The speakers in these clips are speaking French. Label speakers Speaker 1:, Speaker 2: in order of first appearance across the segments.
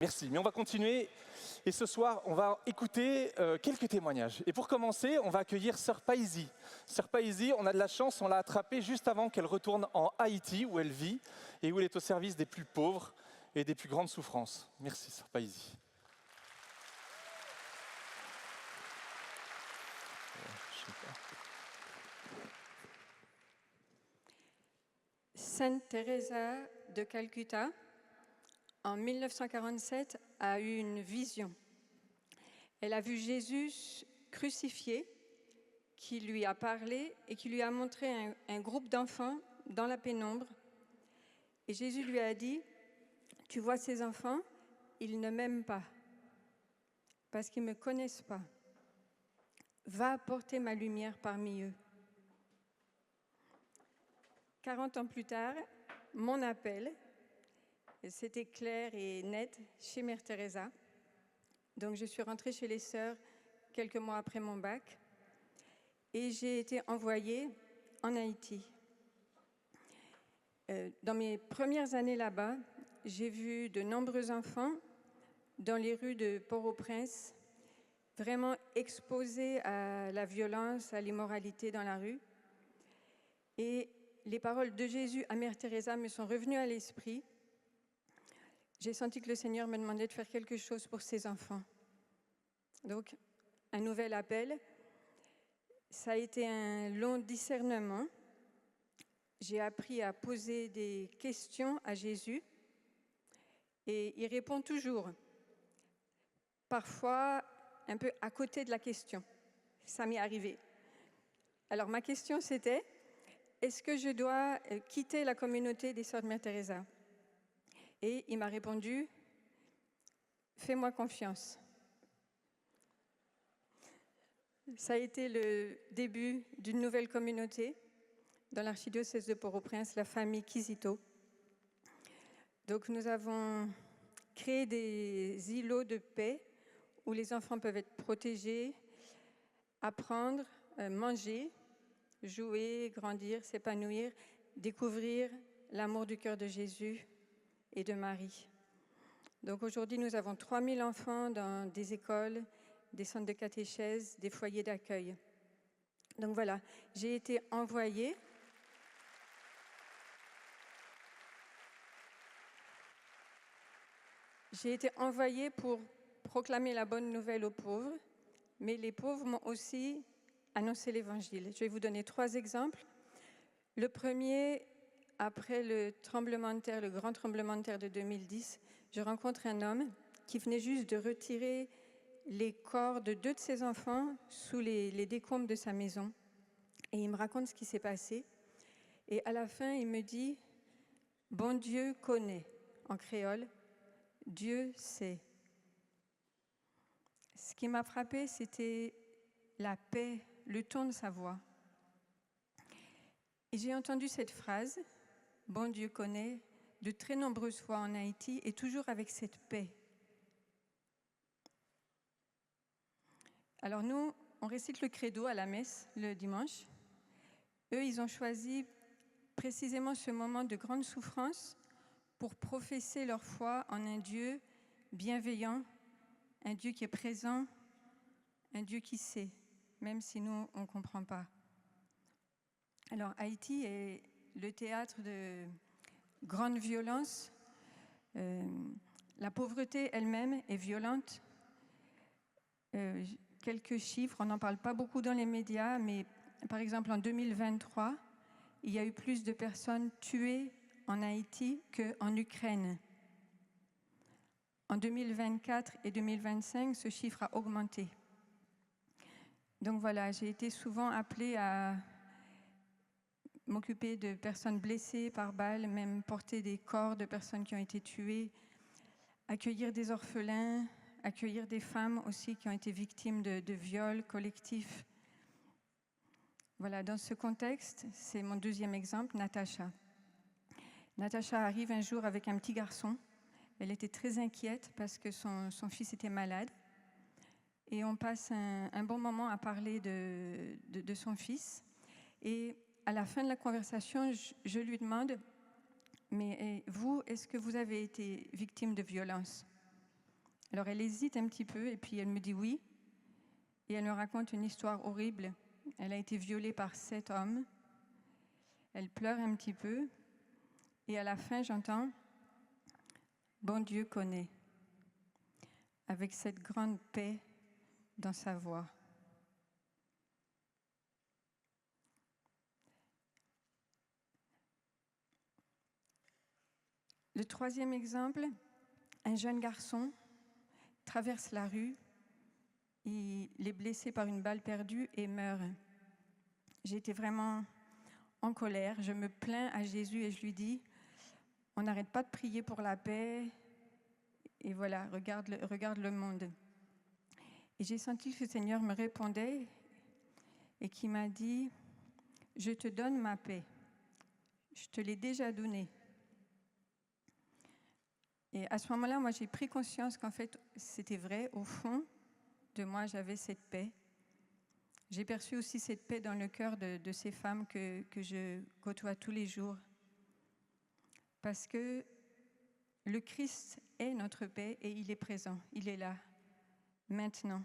Speaker 1: Merci, mais on va continuer. Et ce soir, on va écouter quelques témoignages. Et pour commencer, on va accueillir Sœur Paisy. Sœur Paisy, on a de la chance, on l'a attrapée juste avant qu'elle retourne en Haïti, où elle vit, et où elle est au service des plus pauvres et des plus grandes souffrances. Merci, Sœur Paisy.
Speaker 2: Sainte Teresa de Calcutta, en 1947, a eu une vision. Elle a vu Jésus crucifié, qui lui a parlé et qui lui a montré un groupe d'enfants dans la pénombre. Et Jésus lui a dit, « Tu vois ces enfants, ils ne m'aiment pas, parce qu'ils ne me connaissent pas. Va apporter ma lumière parmi eux. » 40 ans plus tard, mon appel, c'était clair et net chez Mère Teresa. Donc je suis rentrée chez les sœurs quelques mois après mon bac et j'ai été envoyée en Haïti. Dans mes premières années là-bas, j'ai vu de nombreux enfants dans les rues de Port-au-Prince, vraiment exposés à la violence, à l'immoralité dans la rue. Et les paroles de Jésus à Mère Teresa me sont revenues à l'esprit. J'ai senti que le Seigneur me demandait de faire quelque chose pour ces enfants. Donc, un nouvel appel. Ça a été un long discernement. J'ai appris à poser des questions à Jésus et il répond toujours. Parfois, un peu à côté de la question. Ça m'est arrivé. Alors, ma question, c'était, est-ce que je dois quitter la communauté des Sœurs de Mère Teresa? Et il m'a répondu, fais-moi confiance. Ça a été le début d'une nouvelle communauté dans l'archidiocèse de Port-au-Prince, la famille Kizito. Donc nous avons créé des îlots de paix où les enfants peuvent être protégés, apprendre, manger, jouer, grandir, s'épanouir, découvrir l'amour du cœur de Jésus et de Marie. Donc aujourd'hui, nous avons 3000 enfants dans des écoles, des centres de catéchèse, des foyers d'accueil. Donc voilà, j'ai été envoyée pour proclamer la bonne nouvelle aux pauvres, mais les pauvres m'ont aussi annoncé l'Évangile. Je vais vous donner 3 exemples. Le premier, après le grand tremblement de terre de 2010, je rencontre un homme qui venait juste de retirer les corps de 2 de ses enfants sous les décombres de sa maison. Et il me raconte ce qui s'est passé. Et à la fin, il me dit « Bon Dieu connaît » en créole, « Dieu sait ». Ce qui m'a frappée, c'était la paix, le ton de sa voix. Et j'ai entendu cette phrase, « Bon Dieu connaît », de très nombreuses fois en Haïti et toujours avec cette paix. Alors nous, on récite le credo à la messe le dimanche. Eux, ils ont choisi précisément ce moment de grande souffrance pour professer leur foi en un Dieu bienveillant, un Dieu qui est présent, un Dieu qui sait, même si nous, on ne comprend pas. Alors Haïti est le théâtre de grandes violences. La pauvreté elle-même est violente. Quelques chiffres, on n'en parle pas beaucoup dans les médias, mais par exemple en 2023, il y a eu plus de personnes tuées en Haïti qu'en Ukraine. En 2024 et 2025, ce chiffre a augmenté. Donc voilà, j'ai été souvent appelée à m'occuper de personnes blessées par balles, même porter des corps de personnes qui ont été tuées, accueillir des orphelins, accueillir des femmes aussi qui ont été victimes de viols collectifs. Voilà, dans ce contexte, c'est mon deuxième exemple, Natacha. Natacha arrive un jour avec un petit garçon. Elle était très inquiète parce que son fils était malade. Et on passe un bon moment à parler de son fils. Et à la fin de la conversation, je lui demande « Mais vous, est-ce que vous avez été victime de violence ?» Alors elle hésite un petit peu et puis elle me dit oui. Et elle me raconte une histoire horrible. Elle a été violée par 7 hommes. Elle pleure un petit peu. Et à la fin, j'entends « Bon Dieu connaît », avec cette grande paix dans sa voix. Le troisième exemple, un jeune garçon traverse la rue, il est blessé par une balle perdue et meurt. J'ai été vraiment en colère, je me plains à Jésus et je lui dis, on n'arrête pas de prier pour la paix, et voilà, regarde le monde. Et j'ai senti que le Seigneur me répondait et qui m'a dit, je te donne ma paix, je te l'ai déjà donnée. Et à ce moment-là, moi, j'ai pris conscience qu'en fait, c'était vrai. Au fond de moi, j'avais cette paix. J'ai perçu aussi cette paix dans le cœur de ces femmes que je côtoie tous les jours. Parce que le Christ est notre paix et il est présent. Il est là, maintenant.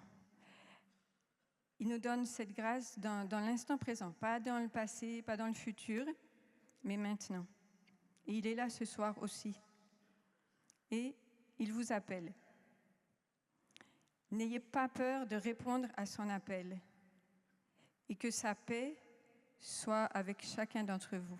Speaker 2: Il nous donne cette grâce dans l'instant présent, pas dans le passé, pas dans le futur, mais maintenant. Et il est là ce soir aussi. Et il vous appelle. N'ayez pas peur de répondre à son appel et que sa paix soit avec chacun d'entre vous.